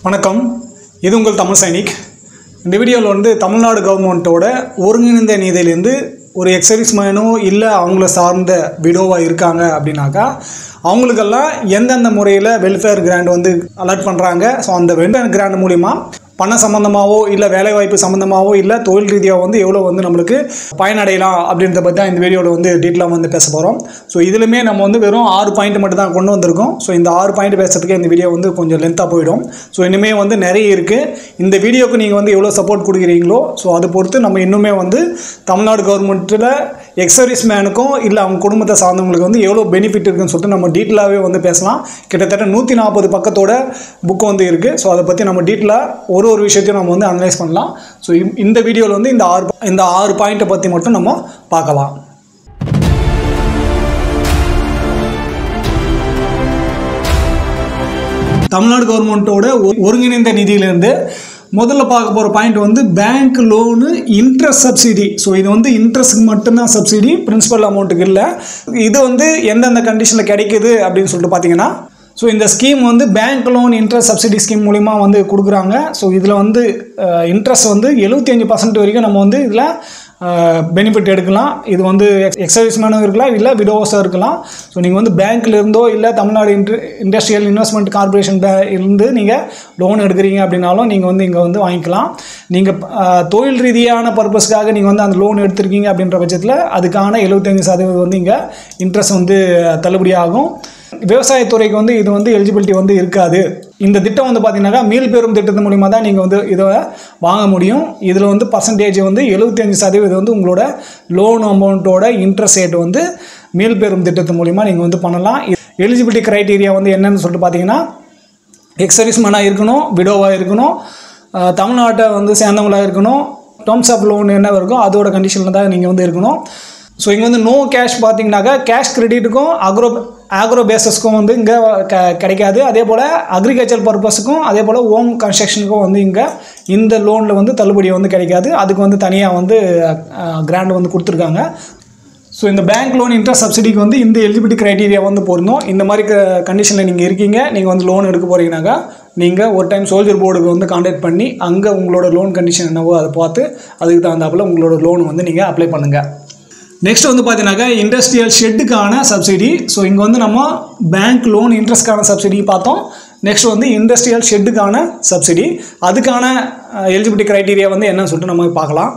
வணக்கம், இது உங்கள் தமிழ் சைனிக். இந்த வீடியோவில் வந்து தமிழ்நாடு கவர்மெண்ட்டோட ஒருங்கிணைந்த நிதியிலேருந்து ஒரு எக்ஸர்வீஸ் மேனோ இல்லை அவங்கள சார்ந்த விடோவாக இருக்காங்க அப்படின்னாக்கா அவங்களுக்கெல்லாம் எந்தெந்த முறையில் வெல்ஃபேர் கிராண்ட் வந்து அலாட் பண்ணுறாங்க. ஸோ அந்த வெல்ஃபேர் கிராண்ட் மூலிமா பணம் சம்மந்தமாகவோ இல்லை வேலைவாய்ப்பு சம்மந்தமாகவோ இல்லை தொழில் ரீதியாக வந்து எவ்வளோ வந்து நம்மளுக்கு பயனடையலாம் அப்படின்றத பற்றி தான் இந்த வீடியோவில் வந்து டீட்டெயிலாக வந்து பேச போகிறோம். ஸோ இதிலுமே நம்ம வந்து வெறும் 6 பாயிண்ட் மட்டும் தான் கொண்டு வந்திருக்கோம். ஸோ இந்த 6 பாயிண்ட் பேசுறதுக்கு இந்த வீடியோ வந்து கொஞ்சம் லென்த்தாக போயிடும். ஸோ இனிமேல் வந்து நிறைய இருக்குது. இந்த வீடியோக்கு நீங்கள் வந்து எவ்வளோ சப்போர்ட் கொடுக்குறீங்களோ ஸோ அதை பொறுத்து நம்ம இன்னுமே வந்து தமிழ்நாடு கவர்மெண்ட்டில் எக்ஸர்வீஸ் மேனுக்கும் இல்லை அவங்க குடும்பத்தை சார்ந்தவங்களுக்கு வந்து எவ்வளோ பெனிஃபிட் இருக்குன்னு சொல்லிட்டு நம்ம டீட்டெயிலாகவே வந்து பேசலாம். கிட்டத்தட்ட 140 பக்கத்தோட புக்கு வந்து இருக்குது. ஸோ அதை பற்றி நம்ம டீட்டெயிலாக ஒரு விஷயத்தையும் நம்ம வந்து அனலைஸ் பண்ணலாம். ஸோ இந்த வீடியோவில் வந்து இந்த 6 பாயிண்ட்டை பற்றி மட்டும் நம்ம பார்க்கலாம். தமிழ்நாடு கவர்மெண்ட்டோட ஒருங்கிணைந்த நிதியிலேருந்து முதல்ல பார்க்க போகிற பாயிண்ட் வந்து bank loan interest subsidy. So இது வந்து இன்ட்ரெஸ்ட்டுக்கு மட்டும்தான் சப்சிடி, பிரின்சிபல் அமௌண்ட்டுக்கு இல்லை. இது வந்து எந்தெந்த கண்டிஷனில் கிடைக்குது அப்படின்னு சொல்லிட்டு பார்த்தீங்கன்னா, ஸோ இந்த ஸ்கீம் வந்து bank loan interest subsidy scheme மூலிமா வந்து கொடுக்குறாங்க. ஸோ இதில் வந்து இன்ட்ரெஸ்ட் வந்து 75% வரைக்கும் நம்ம வந்து இதில் பெனிஃபிட் எடுக்கலாம். இது வந்து எக்ஸர்வீஸ் மேனும் இருக்கலாம், இல்லை விடோஸாக இருக்கலாம். ஸோ நீங்கள் வந்து பேங்க்கில் இருந்தோ இல்லை தமிழ்நாடு இண்டஸ்ட்ரியல் இன்வெஸ்ட்மெண்ட் கார்பரேஷன் இருந்து நீங்கள் லோன் எடுக்கிறீங்க அப்படின்னாலும் நீங்கள் வந்து இங்கே வந்து வாங்கிக்கலாம். நீங்கள் தொழில் ரீதியான பர்பஸ்க்காக நீங்கள் வந்து அந்த லோன் எடுத்திருக்கீங்க அப்படின்ற பட்சத்தில் அதுக்கான 75% வந்து இங்கே இன்ட்ரெஸ்ட் வந்து தள்ளுபடி ஆகும். விவசாயத்துறைக்கு வந்து இது வந்து எலிஜிபிலிட்டி வந்து இருக்காது. இந்த திட்டம் வந்து பார்த்தீங்கன்னாக்கா மீள் பெறும் திட்டத்தின் மூலிமா தான் நீங்கள் வந்து இதை வாங்க முடியும். இதில் வந்து பர்சன்டேஜ் வந்து 75% வந்து உங்களோட லோன் அமௌண்ட்டோட இன்ட்ரெஸ்ட் ரேட் வந்து மீள் பெறும் திட்டத்தின் மூலிமா நீங்கள் வந்து பண்ணலாம். எலிஜிபிலிட்டி க்ரைட்டீரியா வந்து என்னன்னு சொல்லிட்டு பார்த்தீங்கன்னா, எக்ஸர்வீஸ் மேனாக இருக்கணும், விடோவாக இருக்கணும், தமிழ்நாட்டை வந்து சேர்ந்தவங்களாக இருக்கணும், டேர்ம்ஸ் ஆஃப் லோன் என்ன இருக்கோ அதோட கண்டிஷனில் தான் நீங்கள் வந்து இருக்கணும். ஸோ இங்கே வந்து நோ கேஷ் பார்த்தீங்கன்னாக்கா கேஷ் கிரெடிட்டுக்கும் ஆக்ரோ பேஸஸ்க்கும் வந்து இங்கே கிடைக்காது. அதே போல் அக்ரிகல்ச்சர் பர்பஸுக்கும் அதே போல் ஹோம் கன்ஸ்ட்ரக்ஷனுக்கும் வந்து இங்கே இந்த லோனில் வந்து தள்ளுபடி வந்து கிடைக்காது. அதுக்கு வந்து தனியாக வந்து கிராண்ட் வந்து கொடுத்துருக்காங்க. ஸோ இந்த பேங்க் லோன் இன்ட்ரெஸ்ட் சப்சிடிக்கு வந்து இந்த எலிஜிபிலிட்டி க்ரைட்டீரியா வந்து பொருந்தும். இந்த மாதிரி கண்டிஷனில் நீங்கள் இருக்கீங்க, நீங்கள் வந்து லோன் எடுக்க போகிறீங்கனாக்கா நீங்கள் ஒரு டைம் சோல்ஜர் போர்டுக்கு வந்து கான்டாக்ட் பண்ணி அங்கே உங்களோட லோன் கண்டிஷன் என்னவோ அதை பார்த்து அதுக்கு தகுந்தாப்பில் உங்களோட லோன் வந்து நீங்கள் அப்ளை பண்ணுங்கள். நெக்ஸ்ட் வந்து பார்த்தீங்கன்னாக்கா இண்டஸ்ட்ரியல் ஷெட்டுக்கான சப்சிடி. ஸோ இங்கே வந்து நம்ம பேங்க் லோன் இன்ட்ரெஸ்ட்கான சப்சிடி பார்த்தோம். நெக்ஸ்ட் வந்து இண்டஸ்ட்ரியல் ஷெட்டுக்கான சப்சிடி, அதுக்கான எலிஜிபிலிட்டி க்ரைட்டீரியா வந்து என்னன்னு சொல்லிட்டு நம்ம பார்க்கலாம்.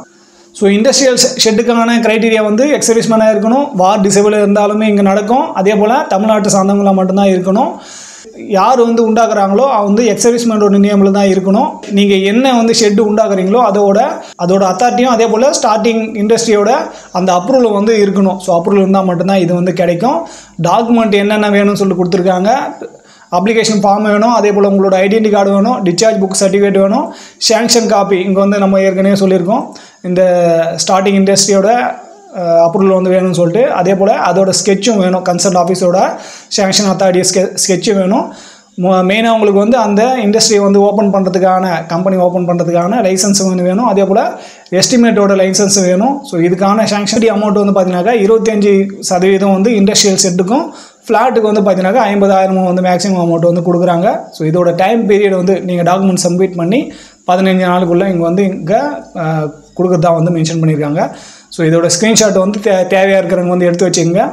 ஸோ இண்டஸ்ட்ரியல் ஷெட்டுக்கான க்ரைட்டீரியா வந்து எக்ஸர்வீஸ் மேனாக இருக்கணும், வார் டிசேபிள் இருந்தாலுமே இங்கே நடக்கும். அதே போல் தமிழ்நாட்டு சார்ந்தவங்களாக மட்டும்தான் இருக்கணும். யார் வந்து உண்டாக்குறாங்களோ வந்து எக்ஸர்வீஸ் மேனோட நியமில் தான் இருக்கணும். நீங்கள் என்ன வந்து ஷெட்டு உண்டாக்குறீங்களோ அதோட அத்தாரிட்டியும் அதே போல் ஸ்டார்டிங் இண்டஸ்ட்ரியோட அந்த அப்ரூவல் வந்து இருக்கணும். ஸோ அப்ரூவல் இருந்தால் மட்டும்தான் இது வந்து கிடைக்கும். டாக்குமெண்ட் என்னென்ன வேணும்னு சொல்லி கொடுத்துருக்காங்க. அப்ளிகேஷன் ஃபார்ம் வேணும், அதே போல் உங்களோட ஐடென்டி கார்டு வேணும், டிஸ்சார்ஜ் புக் சர்டிஃபிகேட் வேணும், சேங்ஷன் காப்பி இங்கே வந்து நம்ம ஏற்கனவே சொல்லியிருக்கோம் இந்த ஸ்டார்டிங் இண்டஸ்ட்ரியோட அப்ரூவல் வந்து வேணும்னு சொல்லிட்டு. அதே போல் அதோட ஸ்கெட்சும் வேணும், கன்சர்ன் ஆஃபீஸோட சேங்ஷன் அத்தாரிட்டி ஸ்கெட்சும் வேணும். மெயினாக உங்களுக்கு வந்து அந்த இண்டஸ்ட்ரியை வந்து ஓப்பன் பண்ணுறதுக்கான கம்பெனி ஓப்பன் பண்ணுறதுக்கான லைசன்ஸ் வந்து வேணும். அதே போல் எஸ்டிமேட்டோட லைசன்ஸ் வேணும். ஸோ இதுக்கான சேங்ஷன் அமௌண்ட் வந்து பார்த்தீங்கன்னாக்கா 25% வந்து இண்டஸ்ட்ரியல் செட்டுக்கும், ஃப்ளாட்டுக்கு வந்து பார்த்தீங்கன்னாக்கா 50,000 வந்து மேக்ஸிமம் அமௌண்ட் வந்து கொடுக்குறாங்க. ஸோ இதோட டைம் பீரியட் வந்து நீங்கள் டாக்குமெண்ட் சப்மிட் பண்ணி 15 நாளுக்குள்ளே இங்கே வந்து கொடுக்குறதா வந்து மென்ஷன் பண்ணியிருக்காங்க. ஸோ இதோட ஸ்க்ரீன்ஷாட் வந்து தேவையாக இருக்கிறவங்க வந்து எடுத்து வச்சுக்கோங்க.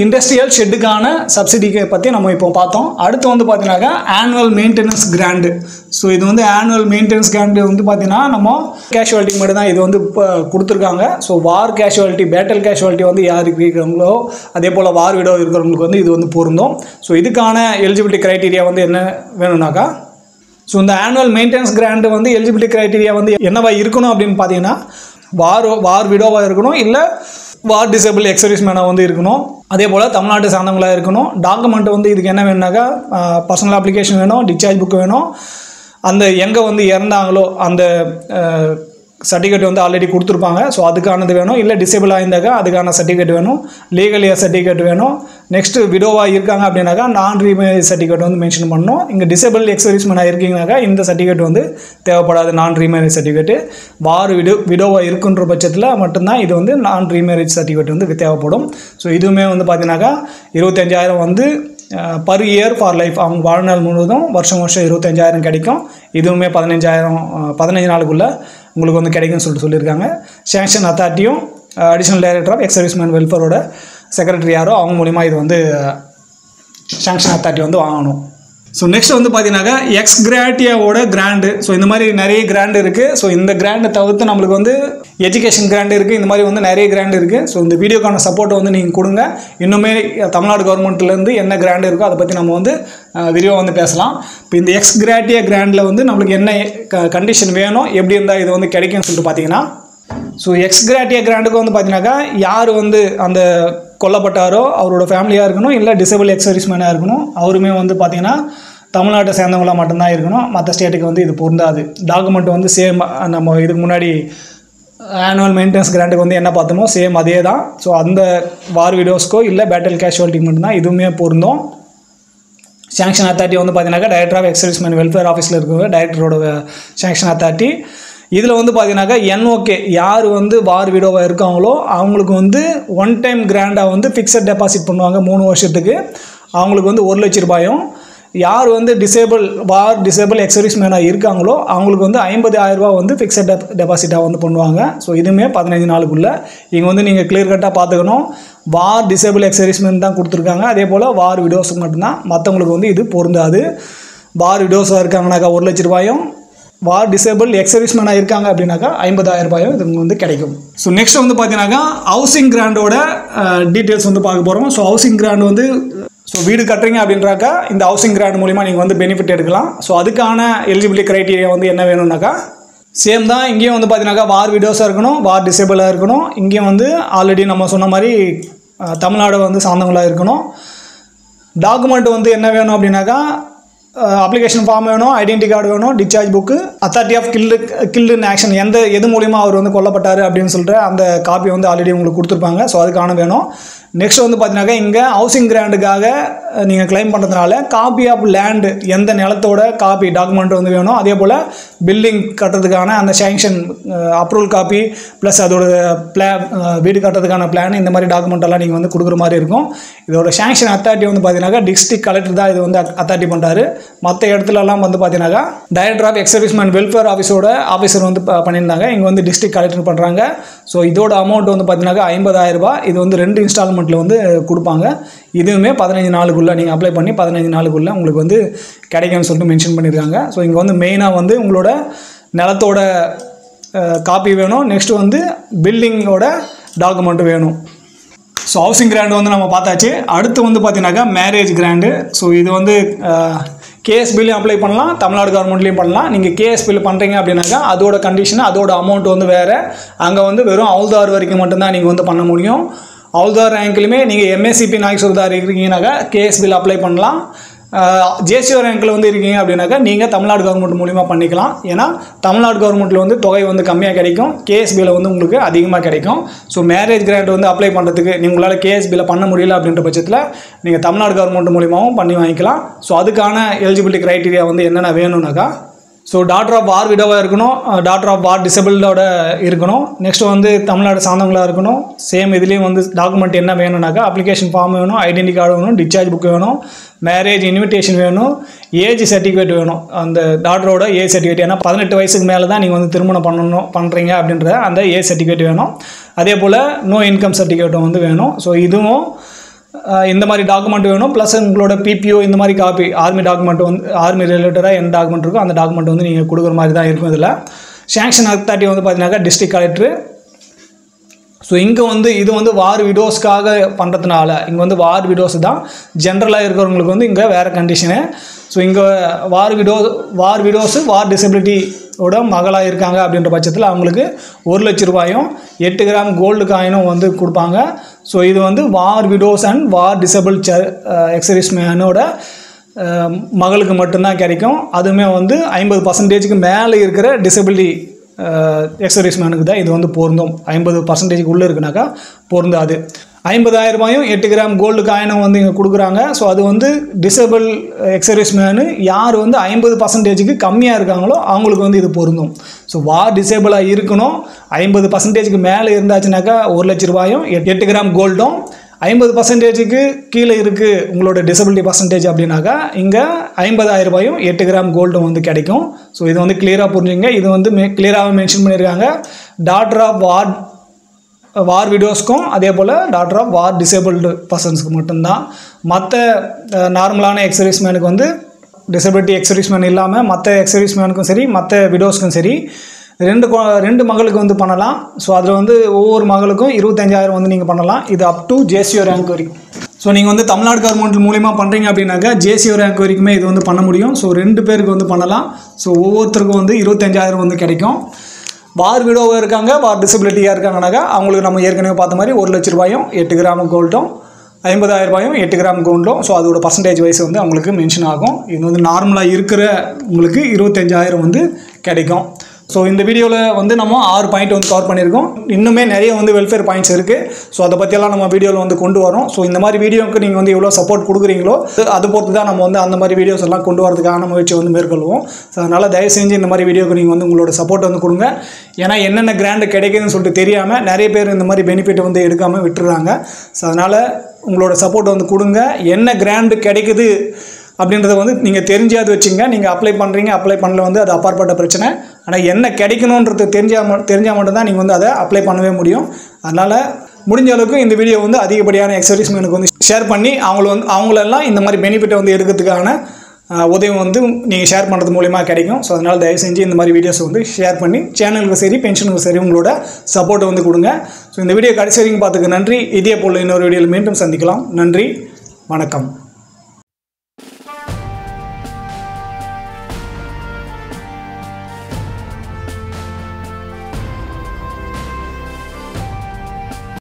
இண்டஸ்ட்ரியல் ஷெட்டுக்கான சப்சிடிக்கு பற்றி நம்ம இப்போ பார்த்தோம். அடுத்து வந்து பார்த்தீங்கன்னாக்கா ஆனுவல் மெயின்டெனன்ஸ் கிராண்டு. ஸோ இது வந்து ஆனுவல் மெயின்டெனன்ஸ் கிராண்டு வந்து பார்த்தீங்கன்னா நம்ம கேஷுவாலிட்டி மட்டும் தான் இது வந்து இப்போ கொடுத்துருக்காங்க. ஸோ வார் கேஷுவாலிட்டி, பேட்டல் கேஷுவாலிட்டி வந்து யாருக்கு இருக்கிறவங்களோ அதே போல் வார் விடோ இருக்கிறவங்களுக்கு வந்து இது வந்து பொருந்தும். ஸோ இதுக்கான எலிஜிபிலிட்டி க்ரைட்டீரியா வந்து என்ன வேணும்னாக்கா, ஸோ இந்த ஆனுவல் மெயின்டெனன்ஸ் கிராண்டு வந்து எலிஜிபிலிட்டி க்ரைட்டீரியா வந்து என்னவா இருக்கணும் அப்படின்னு பார்த்தீங்கன்னா, வார் விடோவாக இருக்கணும், இல்லை வார் டிசேபிள் எக்ஸர்வீஸ் மேனாக வந்து இருக்கணும். அதே போல் தமிழ்நாட்டு சார்ந்தவங்களாக இருக்கணும். டாக்குமெண்ட் வந்து இதுக்கு என்ன வேணுனாக்கா பர்சனல் அப்ளிகேஷன் வேணும், டிஸ்சார்ஜ் புக் வேணும், அந்த எங்கே வந்து இறந்தாங்களோ அந்த சர்டிஃபிகேட் வந்து ஆல்ரெடி கொடுத்துருப்பாங்க. ஸோ அதுக்கானது வேணும். இல்லை டிசேபிள் ஆயிருந்தாக்கா அதுக்கான சர்டிஃபிகேட் வேணும், லீகல் இயர் சர்டிஃபிகேட் வேணும். நெக்ஸ்ட்டு விடோவாக இருக்காங்க அப்படின்னாக்கா நான் ரீமேரேஜ் சர்டிஃபிகேட் வந்து மென்ஷன் பண்ணணும். இங்கே டிசேபிள் எக்ஸர்வீஸ் மேனாக இருக்கீங்கனாக்கா இந்த சர்டிஃபிகேட் வந்து தேவைப்படாது, நான் ரீமேரேஜ் சர்டிஃபிகேட்டு. வார் விடோவாக இருக்குன்ற பட்சத்தில் மட்டும்தான் இது வந்து நான் ரீமேரேஜ் சர்டிஃபிகேட் வந்து தேவைப்படும். ஸோ இதுவுமே வந்து பார்த்தீங்கன்னாக்கா 25,000 வந்து பர் இயர் ஃபார் லைஃப், அவங்க வாழ்நாள் முழுவதும் வருஷம் 25,000 கிடைக்கும். இதுவுமே 15 நாளுக்குள்ளே உங்களுக்கு வந்து கிடைக்கும்னு சொல்லியிருக்காங்க. சேங்ஷன் அத்தாரிட்டியும் additional director of ex serviceman வெல்ஃபேரோட செக்ரட்டரி யாரோ அவங்க மூலிமா இது வந்து சேங்ஷன் அத்தாரிட்டி வந்து வாங்கணும். ஸோ நெக்ஸ்ட் வந்து பார்த்தீங்கன்னாக்கா எக்ஸ் கிராட்டியாவோட கிராண்டு. ஸோ இந்த மாதிரி நிறைய கிராண்டு இருக்குது. ஸோ இந்த கிராண்டை தவிர்த்து நம்மளுக்கு வந்து எஜுகேஷன் கிராண்டு இருக்குது. இந்த மாதிரி வந்து நிறைய கிராண்டு இருக்குது. ஸோ இந்த வீடியோக்கான சப்போர்ட்டை வந்து நீங்கள் கொடுங்க. இன்னுமே தமிழ்நாடு கவர்மெண்ட்லேருந்து என்ன கிராண்டு இருக்கோ அதை பற்றி நம்ம வந்து வீடியோ வந்து பேசலாம். இப்போ இந்த எக்ஸ் கிராட்டியா கிராண்டில் வந்து நம்மளுக்கு என்ன கண்டிஷன் வேணும், எப்படி இருந்தால் இது வந்து கிடைக்கும்னு சொல்லிட்டு பார்த்தீங்கன்னா, ஸோ எக்ஸ் கிராட்டியா கிராண்டுக்கு வந்து பார்த்தீங்கன்னாக்கா யார் வந்து அந்த கொல்லப்பட்டாரோ அவரோட ஃபேமிலியாக இருக்கணும், இல்லை டிசேபிள் எக்ஸ் சர்வீஸ்மேனாக இருக்கணும். அவருமே வந்து பார்த்தீங்கன்னா தமிழ்நாட்டை சேர்ந்தவங்களாக மட்டும்தான் இருக்கணும். மற்ற ஸ்டேட்டுக்கு வந்து இது பொருந்தாது. டாக்குமெண்ட் வந்து சேம், நம்ம இதுக்கு முன்னாடி ஆனுவல் மெயின்டெனன்ஸ் கிராண்டுக்கு வந்து என்ன பார்த்தோமோ சேம் அதே தான். ஸோ அந்த வார் விடோஸ்க்கோ இல்லை பேட்டில் கேஷுவாலிட்டிக்கு மட்டும்தான் இதுவுமே பொருந்தும். சேங்ஷன் அத்தாரிட்டி வந்து பார்த்தீங்கன்னாக்கா director of ex serviceman welfare ஆஃபீஸில் இருக்கிற டைரக்டரோட சேங்ஷன் அத்தாரிட்டி. இதில் வந்து பார்த்தீங்கன்னாக்கா என்ஓகே யார் வந்து வார் விடோவாக இருக்காங்களோ அவங்களுக்கு வந்து ஒன் டைம் கிராண்டாக வந்து ஃபிக்ஸட் டெபாசிட் பண்ணுவாங்க 3 வருஷத்துக்கு. அவங்களுக்கு வந்து 1 லட்ச ரூபாயும். யார் வந்து டிசேபிள் எக்ஸ் சர்வீஸ்மேனாக இருக்காங்களோ அவங்களுக்கு வந்து 50,000 ரூபா வந்து ஃபிக்ஸட் டெபாசிட்டாக வந்து பண்ணுவாங்க. ஸோ இதுவுமே 15 நாளுக்குள்ளே. இங்கே வந்து நீங்கள் கிளியர் கட்டாக பார்த்துக்கணும், வார் டிசேபிள் எக்ஸ் சர்வீஸ்மேன் தான் கொடுத்துருக்காங்க. அதே போல் வார் விடோஸுக்கு மட்டும்தான், மற்றவங்களுக்கு வந்து இது பொருந்தாது. வார் விடோஸாக இருக்காங்கனாக்கா 1 லட்ச ரூபாயும், வார் டிசேபிள் எக்ஸ் சர்வீஸ்மேனாக இருக்காங்க அப்படின்னாக்கா 50,000 ரூபாயும் இதுக்கு வந்து கிடைக்கும். ஸோ நெக்ஸ்ட் வந்து பார்த்தீங்கன்னாக்கா ஹவுசிங் கிராண்டோட டீட்டெயில்ஸ் வந்து பார்க்க போகிறோம். ஸோ ஹவுசிங் கிராண்ட் வந்து வீடு கட்டுறீங்க அப்படின்றாக்கா இந்த ஹவுசிங் கிராண்ட் மூலிமா நீங்கள் வந்து பெனிஃபிட் எடுக்கலாம். ஸோ அதுக்கான எலிஜிபிலிட்டி க்ரைட்டீரியா வந்து என்ன வேணும்னாக்கா சேம் தான். இங்கேயும் வந்து பார்த்தீங்கன்னாக்கா வார் விடோஸாக இருக்கணும், வார் டிசேபிளாக இருக்கணும். இங்கேயும் வந்து ஆல்ரெடி நம்ம சொன்ன மாதிரி தமிழ்நாடு வந்து சார்ந்தவங்களாக இருக்கணும். டாக்குமெண்ட் வந்து என்ன வேணும் அப்படின்னாக்கா அப்ளிகேஷன் ஃபார்ம் வேணும், ஐடென்டி கார்டு வேணும், discharge book, authority of killed in action எது மூலிமா அவர் வந்து கொல்லப்பட்டார் அப்படின்னு சொல்லிட்டு அந்த காப்பி வந்து ஆல்ரெடி உங்களுக்கு கொடுத்துருப்பாங்க. ஸோ அதுக்கான வேணும். நெக்ஸ்ட் வந்து பார்த்தீங்கன்னாக்கா இங்கே ஹவுசிங் கிராண்டுக்காக நீங்கள் கிளைம் பண்ணுறதுனால காப்பி ஆஃப் லேண்டு, எந்த நிலத்தோட காப்பி டாக்குமெண்ட் வந்து வேணும். அதே போல் பில்டிங் கட்டுறதுக்கான அந்த சேங்ஷன் அப்ரூவல் காப்பி ப்ளஸ் அதோட வீடு கட்டுறதுக்கான பிளான், இந்த மாதிரி டாக்குமெண்ட் எல்லாம் நீங்கள் வந்து கொடுக்குற மாதிரி இருக்கும். இதோட சேங்ஷன் அத்தாரிட்டி வந்து பார்த்தீங்கன்னாக்கா டிஸ்ட்ரிக்ட் கலெக்டர் தான் இது வந்து அத்தாரிட்டி பண்ணுறாரு. மற்ற இடத்துலலாம் வந்து பார்த்தீங்கன்னாக்கா director of ex serviceman welfare officer வந்து பண்ணியிருந்தாங்க. இங்கே வந்து டிஸ்ட்ரிக்ட் கலெக்டர் பண்ணுறாங்க. ஸோ இதோட அமௌண்ட் வந்து பார்த்தீங்கன்னாக்கா 50,000 ரூபாய். இது வந்து 2 இன்ஸ்டால்மெண்ட்டில் வந்து கொடுப்பாங்க. இதுவுமே 15 நாளுக்குள்ளே நீங்கள் அப்ளை பண்ணி 15 நாளுக்குள்ளே உங்களுக்கு வந்து கிடைக்கும்னு சொல்லிட்டு மென்ஷன் பண்ணியிருக்காங்க. ஸோ இங்கே வந்து மெயினாக வந்து உங்களோட நிலத்தோட காப்பி வேணும். நெக்ஸ்ட் வந்து பில்டிங்கோட டாக்குமெண்ட் வேணும். ஸோ ஹவுசிங் கிராண்டு வந்து நம்ம பார்த்தாச்சு. அடுத்து வந்து பார்த்தீங்கன்னாக்கா மேரேஜ் கிராண்டு. ஸோ இது வந்து கேஎஸ்பிலையும் அப்ளை பண்ணலாம், தமிழ்நாடு கவர்மெண்ட்லேயும் பண்ணலாம். நீங்கள் கேஎஸ்பியில் பண்ணுறீங்க அப்படின்னாக்கா அதோட கண்டிஷன், அதோட அமௌண்ட் வந்து வேறு. அங்கே வந்து வெறும் ஹவுல்தார் வரைக்கும் மட்டும்தான் நீங்கள் வந்து பண்ண முடியும். ஹவுல்தார் ரேங்க்லையுமே நீங்கள் எம்ஏசிபி நாயக்சுரதார் இருக்கீங்கன்னாக்கா கேஎஸ்பியில் அப்ளை பண்ணலாம். ஜேசிஓ ரேங்கில் வந்து இருக்கீங்க அப்படின்னாக்கா நீங்கள் தமிழ்நாடு கவர்மெண்ட் மூலிமா பண்ணிக்கலாம். ஏன்னா தமிழ்நாடு கவர்மெண்ட்டில் வந்து தொகை வந்து கம்மியாக கிடைக்கும், கேஎஸ்பியில் வந்து உங்களுக்கு அதிகமாக கிடைக்கும். ஸோ மேரேஜ் கிராண்ட் வந்து அப்ளை பண்ணுறதுக்கு உங்களால் கேஎஸ்பியில் பண்ண முடியல அப்படின்ற பட்சத்தில் நீங்கள் தமிழ்நாடு கவர்மெண்ட் மூலிமாவும் பண்ணி வாங்கிக்கலாம். ஸோ அதுக்கான எலிஜிபிலிட்டி க்ரைட்டீரியா வந்து என்னென்ன வேணும்னாக்கா, ஸோ டாக்டர் ஆஃப் வார் விடோவாக இருக்கணும், டாக்டர் ஆஃப் வார் டிசபிள்டோட இருக்கணும். நெக்ஸ்ட் வந்து தமிழ்நாடு சார்ந்தவங்களாக இருக்கணும். சேம் இதுலேயும் வந்து டாக்குமெண்ட் என்ன வேணும்னாக்கா அப்ளிகேஷன் ஃபார்ம் வேணும், ஐடென்டி கார்டு வேணும், டிஸ்சார்ஜ் புக் வேணும், மேரேஜ் இன்விடேஷன் வேணும், ஏஜ் சர்டிஃபிகேட் வேணும். அந்த டாக்டரோட ஏஜ் சர்டிஃபிகேட், ஏன்னா 18 வயசுக்கு மேலே தான் நீங்கள் வந்து திருமணம் பண்ணுறீங்க அப்படின்ற அந்த ஏஜ் சர்டிஃபிகேட் வேணும். அதே போல் நோ இன்கம் சர்டிஃபிகேட்டும் வந்து வேணும். ஸோ இதுவும் இந்த மாதிரி டாக்குமெண்ட் வேணும். ப்ளஸ் உங்களோட பிபிஓ இந்த மாதிரி காப்பி, ஆர்மி டாக்குமெண்ட் வந்து ஆர்மி ரிலேட்டடாக எந்த டாக்குமெண்ட் இருக்கோ அந்த டாக்குமெண்ட் வந்து நீங்கள் கொடுக்குற மாதிரி தான் இருக்கும். இதில் சேங்ஷன் அத்தாரிட்டி வந்து பார்த்தீங்கன்னாக்கா டிஸ்ட்ரிக்ட் கலெக்டர். ஸோ இங்கே வந்து இது வந்து வார் விடோஸ்க்காக பண்ணுறதுனால இங்கே வந்து வார் விடோஸ் தான். ஜென்ரலாக இருக்கிறவங்களுக்கு வந்து இங்கே வேறு கண்டிஷனு. ஸோ இங்கே வார் விடோஸு வார் டிசபிலிட்டியோட மகளாக இருக்காங்க அப்படின்ற பட்சத்தில் அவங்களுக்கு 1 லட்ச ரூபாயும் 8 கிராம் கோல்டு காயினும் வந்து கொடுப்பாங்க. ஸோ இது வந்து war widows and war disable ex சர்வீஸ்மேனோட மகளுக்கு மட்டும்தான் கிடைக்கும். அதுவுமே வந்து 50% மேலே இருக்கிற டிசபிலிட்டி எக்ஸ் சர்வீஸ்மேனுக்கு தான் இது வந்து பொருந்தும். 50% உள்ளே இருக்குனாக்கா பொருந்தாது. 50,000 ரூபாயும் 8 கிராம் கோல்டு காயினும் வந்து இங்கே கொடுக்குறாங்க. ஸோ அது வந்து டிசபிள் எக்ஸ் சர்வீஸ்மேனு யார் வந்து 50%க்கு கம்மியாக இருக்காங்களோ அவங்களுக்கு வந்து இது பொருந்தும். ஸோ வார் டிசேபிளாக இருக்கணும், 50%க்கு மேலே இருந்தாச்சுனாக்கா 1 லட்ச ரூபாயும் 8 கிராம் கோல்டும், 50%க்கு கீழே இருக்குது உங்களோட டிசபிலிட்டி பர்சன்டேஜ் அப்படின்னாக்கா இங்கே 50,000 ரூபாயும் 8 கிராம் கோல்டும் வந்து கிடைக்கும். ஸோ இது வந்து கிளியராக புரிஞ்சுங்க. இது வந்து கிளியராக மென்ஷன் பண்ணியிருக்காங்க. டாக்டர் ஆஃப் வார் விடோஸ்க்கும் அதே போல் டாக்டர் ஆஃப் வார் டிசேபிள்டு பர்சன்ஸ்க்கு மட்டும்தான். மற்ற நார்மலான எக்ஸர்வீஸ்மேனுக்கு வந்து டிசபிலிட்டி எக்ஸர்வீஸ்மேன் இல்லாமல் மற்ற எக்ஸர்வீஸ்மேனுக்கும் சரி மற்ற விடோஸ்க்கும் சரி ரெண்டு மகளுக்கு வந்து பண்ணலாம். ஸோ அதில் வந்து ஒவ்வொரு மகளுக்கும் 25,000 வந்து நீங்கள் பண்ணலாம். இது அப் டு ஜேசிஓ ரேங்க் வரைக்கும். ஸோ நீங்கள் வந்து தமிழ்நாடு கவர்மெண்ட் மூலிமா பண்ணுறீங்க அப்படின்னாக்கா ஜேசிஓ ரேங்க் வரைக்குமே இது வந்து பண்ண முடியும். ஸோ 2 பேருக்கு வந்து பண்ணலாம். ஸோ ஒவ்வொருத்தருக்கும் வந்து 25,000 வந்து கிடைக்கும். வார் விடோவாக இருக்காங்க, வார் டிசபிலிட்டியாக இருக்காங்கனாக்கா அவங்களுக்கு நம்ம ஏற்கனவே பார்த்த மாதிரி 1 லட்ச ரூபாயும் 8 கிராம் கோல்டும் 50,000 ரூபாயும் 8 கிராம் கோல்டும். ஸோ அதோட பர்சன்டேஜ் வைஸ் வந்து அவங்களுக்கு மென்ஷன் ஆகும். இது வந்து நார்மலாக இருக்கிற உங்களுக்கு 25,000 வந்து கிடைக்கும். ஸோ இந்த வீடியோவில் வந்து நம்ம 6 பாயிண்ட் வந்து கவர் பண்ணியிருக்கோம். இன்னுமே நிறைய வந்து வெல்ஃபேர் பாயிண்ட்ஸ் இருக்குது. ஸோ அதை பற்றியெல்லாம் நம்ம வீடியோவில் வந்து கொண்டு வரோம். ஸோ இந்த மாதிரி வீடியோவுக்கு நீங்கள் வந்து எவ்வளோ சப்போர்ட் கொடுக்குறீங்களோ அது பொறுத்து தான் நம்ம வந்து அந்த மாதிரி வீடியோஸ் எல்லாம் கொண்டு வரதுக்கான முயற்சி வந்து மேற்கொள்வோம். ஸோ அதனால் தயவு செஞ்சு இந்த மாதிரி வீடியோக்கு நீங்கள் வந்து உங்களோட சப்போர்ட் வந்து கொடுங்க. ஏன்னா என்னென்ன கிராண்டு கிடைக்குதுன்னு சொல்லிட்டு தெரியாமல் நிறைய பேர் இந்த மாதிரி பெனிஃபிட் வந்து எடுக்காமல் விட்டுறாங்க. ஸோ அதனால் உங்களோட சப்போர்ட் வந்து கொடுங்க. என்ன கிராண்டு கிடைக்குது அப்படின்றத வந்து நீங்கள் தெரிஞ்சாது வச்சுங்க. நீங்கள் அப்ளை பண்ணுறீங்க, அப்ளை பண்ணல வந்து அது அப்பாற்பட்ட பிரச்சனை. ஆனால் என்ன கிடைக்கணுன்றது தெரிஞ்சால் மட்டும்தான் நீங்கள் வந்து அதை அப்ளை பண்ணவே முடியும். அதனால் முடிஞ்ச அளவுக்கு இந்த வீடியோ வந்து அதிகப்படியான எக்ஸர்வீஸ்மேனுக்கு வந்து ஷேர் பண்ணி அவங்களெல்லாம் இந்த மாதிரி பெனிஃபிட்டை வந்து எடுக்கிறதுக்கான உதவி வந்து நீங்கள் ஷேர் பண்ணுறது மூலிமா கிடைக்கும். ஸோ அதனால் தயவு செஞ்சு இந்த மாதிரி வீடியோஸை வந்து ஷேர் பண்ணி சேனலுக்கு சரி பென்ஷனுக்கு சரி உங்களோட சப்போர்ட்டை வந்து கொடுங்க. ஸோ இந்த வீடியோ கடைசி வரைக்கும் பார்த்துக்க நன்றி. இதே போல் இன்னொரு வீடியோவில் மீண்டும் சந்திக்கலாம். நன்றி, வணக்கம்.